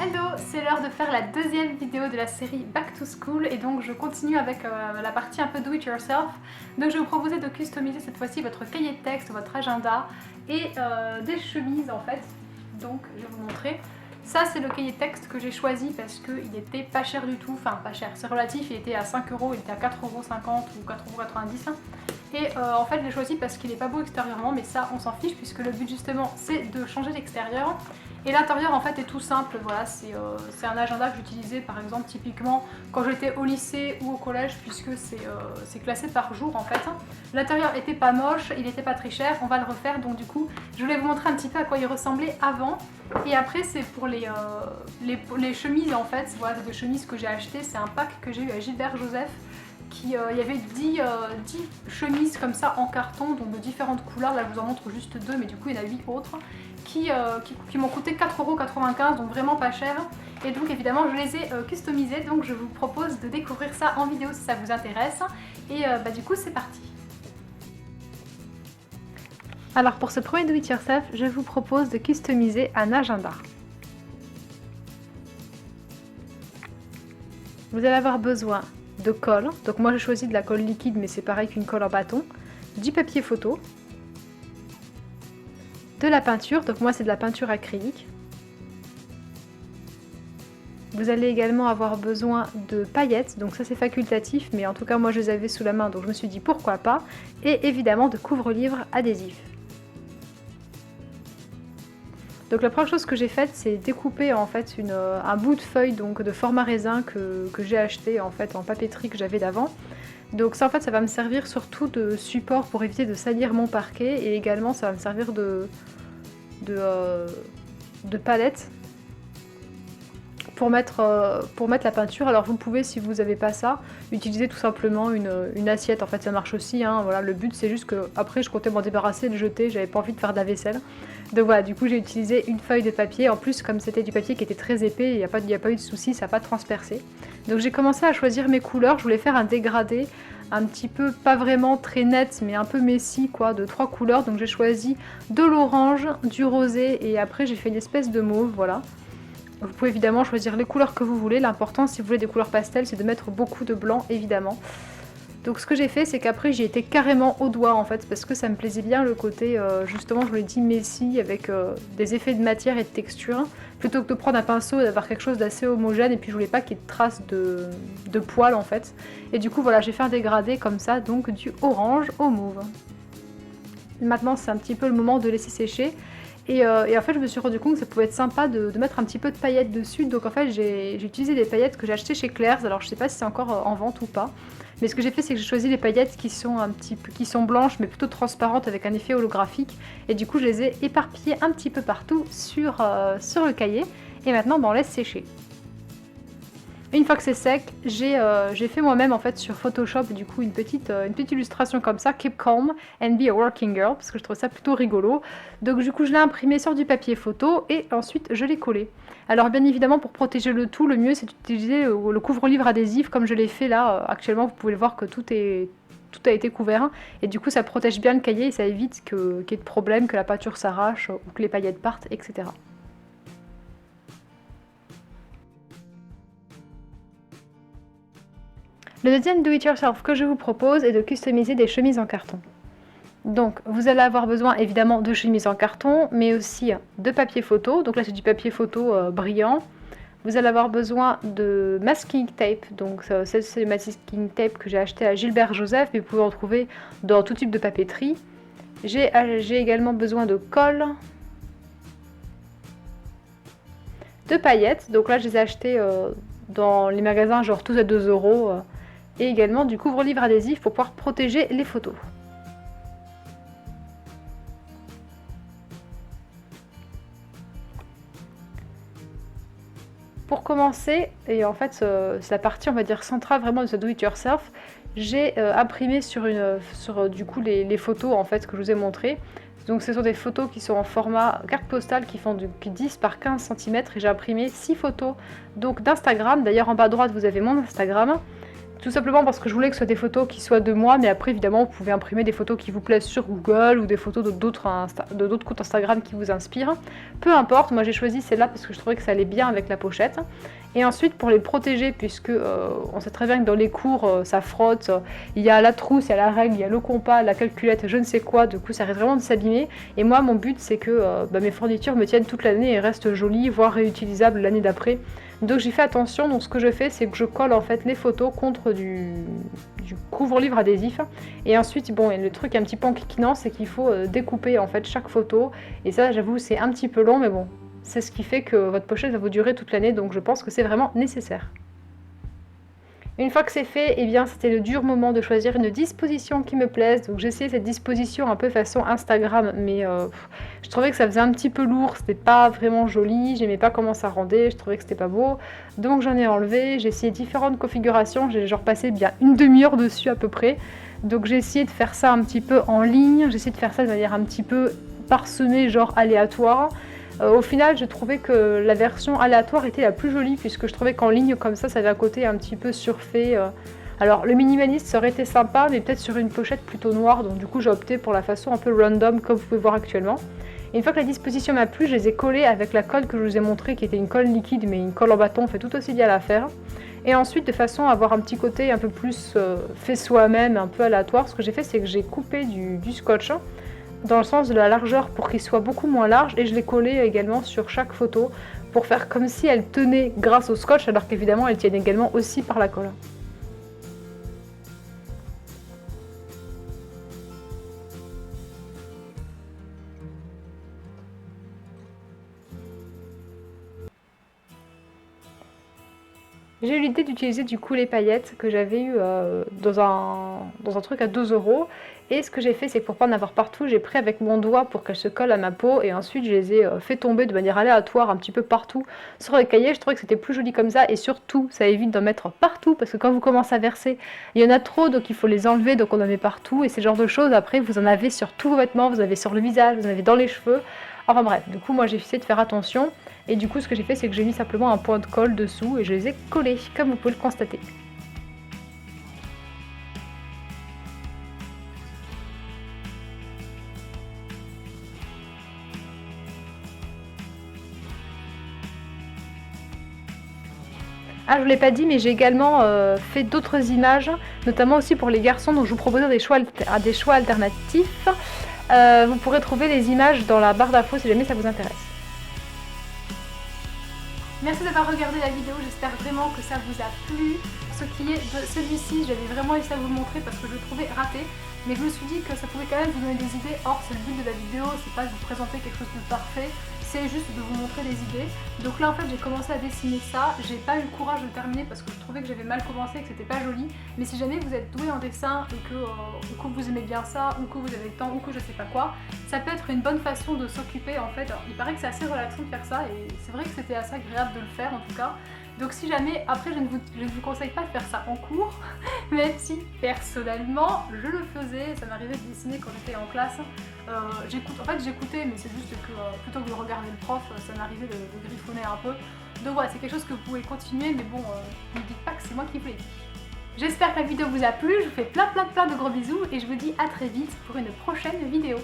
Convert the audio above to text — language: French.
Hello, c'est l'heure de faire la deuxième vidéo de la série Back to School et donc je continue avec la partie un peu do it yourself. Donc je vais vous proposer de customiser cette fois-ci votre cahier de texte, votre agenda et des chemises en fait. Donc je vais vous montrer. Ça c'est le cahier de texte que j'ai choisi parce qu'il était pas cher du tout, enfin pas cher, c'est relatif, il était à 5 €, il était à 4,50 € ou 4,90 €. Et en fait je l'ai choisi parce qu'il n'est pas beau extérieurement, mais ça on s'en fiche puisque le but justement c'est de changer l'extérieur. Et l'intérieur en fait est tout simple, voilà, c'est un agenda que j'utilisais par exemple typiquement quand j'étais au lycée ou au collège puisque c'est classé par jour en fait. L'intérieur était pas moche, il était pas très cher, on va le refaire donc du coup je voulais vous montrer un petit peu à quoi il ressemblait avant. Et après c'est pour les chemises en fait, voilà des chemises que j'ai achetées, c'est un pack que j'ai eu à Gilbert Joseph. Il y avait 10 chemises comme ça en carton, donc de différentes couleurs, là je vous en montre juste 2 mais du coup il y en a 8 autres qui m'ont coûté 4,95 €, donc vraiment pas cher. Et donc évidemment je les ai customisées, donc je vous propose de découvrir ça en vidéo si ça vous intéresse. Et du coup c'est parti. Alors pour ce premier do it yourself, je vous propose de customiser un agenda. Vous allez avoir besoin de colle, donc moi j'ai choisi de la colle liquide mais c'est pareil qu'une colle en bâton, du papier photo, de la peinture, donc moi c'est de la peinture acrylique. Vous allez également avoir besoin de paillettes, donc ça c'est facultatif mais en tout cas moi je les avais sous la main donc je me suis dit pourquoi pas, et évidemment de couvre-livres adhésifs. Donc la première chose que j'ai faite c'est découper en fait un bout de feuille donc de format raisin que j'ai acheté en fait en papeterie que j'avais d'avant. Donc ça en fait ça va me servir surtout de support pour éviter de salir mon parquet et également ça va me servir de palette pour mettre la peinture. Alors vous pouvez, si vous n'avez pas ça, utiliser tout simplement une assiette, en fait ça marche aussi, hein. Voilà, le but c'est juste que après je comptais m'en débarrasser, le jeter, j'avais pas envie de faire de la vaisselle. Donc voilà, du coup j'ai utilisé une feuille de papier, en plus comme c'était du papier qui était très épais, il n'y a pas eu de souci, ça n'a pas transpercé. Donc j'ai commencé à choisir mes couleurs, je voulais faire un dégradé un petit peu, pas vraiment très net, mais un peu messy quoi, de 3 couleurs. Donc j'ai choisi de l'orange, du rosé et après j'ai fait une espèce de mauve, voilà. Vous pouvez évidemment choisir les couleurs que vous voulez, l'important si vous voulez des couleurs pastel c'est de mettre beaucoup de blanc évidemment. Donc ce que j'ai fait c'est qu'après j'ai été carrément au doigt en fait parce que ça me plaisait bien le côté justement je vous l'ai dit messy avec des effets de matière et de texture plutôt que de prendre un pinceau et d'avoir quelque chose d'assez homogène et puis je voulais pas qu'il y ait de traces de poils en fait. Et du coup voilà j'ai fait un dégradé comme ça donc du orange au mauve. Maintenant c'est un petit peu le moment de laisser sécher. Et en fait je me suis rendu compte que ça pouvait être sympa de mettre un petit peu de paillettes dessus. Donc en fait j'ai utilisé des paillettes que j'ai achetées chez Claire's. Alors je sais pas si c'est encore en vente ou pas. Mais ce que j'ai fait c'est que j'ai choisi les paillettes qui sont blanches mais plutôt transparentes avec un effet holographique. Et du coup je les ai éparpillées un petit peu partout sur le cahier. Et maintenant on laisse sécher. Une fois que c'est sec, j'ai fait moi-même en fait sur Photoshop du coup une petite illustration comme ça, Keep calm and be a working girl, parce que je trouve ça plutôt rigolo. Donc du coup je l'ai imprimé sur du papier photo et ensuite je l'ai collé. Alors bien évidemment pour protéger le tout, le mieux c'est d'utiliser le couvre-livre adhésif comme je l'ai fait là. Actuellement vous pouvez le voir que tout a été couvert et du coup ça protège bien le cahier et ça évite qu'il y ait de problème, que la peinture s'arrache ou que les paillettes partent, etc. Le deuxième do it yourself que je vous propose est de customiser des chemises en carton. Donc vous allez avoir besoin évidemment de chemises en carton mais aussi de papier photo, donc là c'est du papier photo brillant. Vous allez avoir besoin de masking tape, donc c'est le masking tape que j'ai acheté à Gilbert Joseph mais vous pouvez en trouver dans tout type de papeterie. J'ai également besoin de colle, de paillettes, donc là je les ai achetées dans les magasins genre tous à 2 €. Et également du couvre-livre adhésif pour pouvoir protéger les photos. Pour commencer, et en fait c'est la partie on va dire centrale vraiment de ce do it yourself, j'ai imprimé sur du coup les photos en fait que je vous ai montré. Donc ce sont des photos qui sont en format carte postale qui font 10 par 15 cm et j'ai imprimé 6 photos donc d'Instagram. D'ailleurs en bas à droite vous avez mon Instagram. Tout simplement parce que je voulais que ce soit des photos qui soient de moi, mais après évidemment vous pouvez imprimer des photos qui vous plaisent sur Google ou des photos de d'autres comptes Instagram qui vous inspirent. Peu importe, moi j'ai choisi celle-là parce que je trouvais que ça allait bien avec la pochette. Et ensuite pour les protéger, puisque on sait très bien que dans les cours ça frotte, il y a la trousse, il y a la règle, il y a le compas, la calculette, je ne sais quoi, du coup ça risque vraiment de s'abîmer. Et moi mon but c'est que mes fournitures me tiennent toute l'année et restent jolies, voire réutilisables l'année d'après. Donc j'y fais attention, donc ce que je fais c'est que je colle en fait les photos contre du couvre-livre adhésif. Et ensuite, bon, et le truc un petit peu enquiquinant, c'est qu'il faut découper en fait chaque photo. Et ça j'avoue c'est un petit peu long, mais bon, c'est ce qui fait que votre pochette va vous durer toute l'année, donc je pense que c'est vraiment nécessaire. Une fois que c'est fait, eh bien c'était le dur moment de choisir une disposition qui me plaise. Donc j'ai essayé cette disposition un peu façon Instagram, mais je trouvais que ça faisait un petit peu lourd, c'était pas vraiment joli, j'aimais pas comment ça rendait, je trouvais que c'était pas beau. Donc j'en ai enlevé, j'ai essayé différentes configurations, j'ai genre passé bien une demi-heure dessus à peu près. Donc j'ai essayé de faire ça un petit peu en ligne, j'ai essayé de faire ça de manière un petit peu parsemée, genre aléatoire. Au final, je trouvais que la version aléatoire était la plus jolie puisque je trouvais qu'en ligne comme ça avait un côté un petit peu surfait. Alors le minimaliste ça aurait été sympa, mais peut-être sur une pochette plutôt noire, donc du coup j'ai opté pour la façon un peu random comme vous pouvez voir actuellement. Et une fois que la disposition m'a plu, je les ai collés avec la colle que je vous ai montrée qui était une colle liquide, mais une colle en bâton fait tout aussi bien l'affaire. Et ensuite, de façon à avoir un petit côté un peu plus fait soi-même, un peu aléatoire, ce que j'ai fait c'est que j'ai coupé du scotch dans le sens de la largeur pour qu'il soit beaucoup moins large, et je l'ai collé également sur chaque photo pour faire comme si elle tenait grâce au scotch alors qu'évidemment elle tienne également aussi par la colle. J'ai eu l'idée d'utiliser du coup les paillettes que j'avais eu dans un truc à 2 €. Et ce que j'ai fait, c'est que pour pas en avoir partout, j'ai pris avec mon doigt pour qu'elles se collent à ma peau. Et ensuite, je les ai fait tomber de manière aléatoire un petit peu partout sur les cahiers. Je trouvais que c'était plus joli comme ça. Et surtout, ça évite d'en mettre partout. Parce que quand vous commencez à verser, il y en a trop, donc il faut les enlever. Donc on en met partout. Et c'est le genre de choses, après, vous en avez sur tous vos vêtements, vous en avez sur le visage, vous en avez dans les cheveux. Enfin bref, du coup, moi j'ai essayé de faire attention. Et du coup, ce que j'ai fait, c'est que j'ai mis simplement un point de colle dessous et je les ai collés, comme vous pouvez le constater. Ah, je vous l'ai pas dit, mais j'ai également fait d'autres images, notamment aussi pour les garçons, donc je vous propose des choix alternatifs. Vous pourrez trouver les images dans la barre d'infos si jamais ça vous intéresse. Merci d'avoir regardé la vidéo, j'espère vraiment que ça vous a plu. Ce qui est de celui-ci, j'avais vraiment essayé à vous le montrer parce que je le trouvais raté, mais je me suis dit que ça pouvait quand même vous donner des idées. Or, c'est le but de la vidéo, c'est pas de vous présenter quelque chose de parfait, c'est juste de vous montrer des idées. Donc là en fait j'ai commencé à dessiner ça, j'ai pas eu le courage de terminer parce que je trouvais que j'avais mal commencé et que c'était pas joli. Mais si jamais vous êtes doué en dessin et que vous aimez bien ça, ou que vous avez le temps, ou que je sais pas quoi, ça peut être une bonne façon de s'occuper en fait. Alors, il paraît que c'est assez relaxant de faire ça et c'est vrai que c'était assez agréable de le faire en tout cas. Donc si jamais, après je ne vous conseille pas de faire ça en cours, même si personnellement je le faisais, ça m'arrivait de dessiner quand j'étais en classe. En fait j'écoutais, mais c'est juste que plutôt que de regarder le prof, ça m'arrivait de griffonner un peu. Donc voilà, c'est quelque chose que vous pouvez continuer, mais bon, ne dites pas que c'est moi qui vous l'ai dit. J'espère que la vidéo vous a plu, je vous fais plein de gros bisous et je vous dis à très vite pour une prochaine vidéo.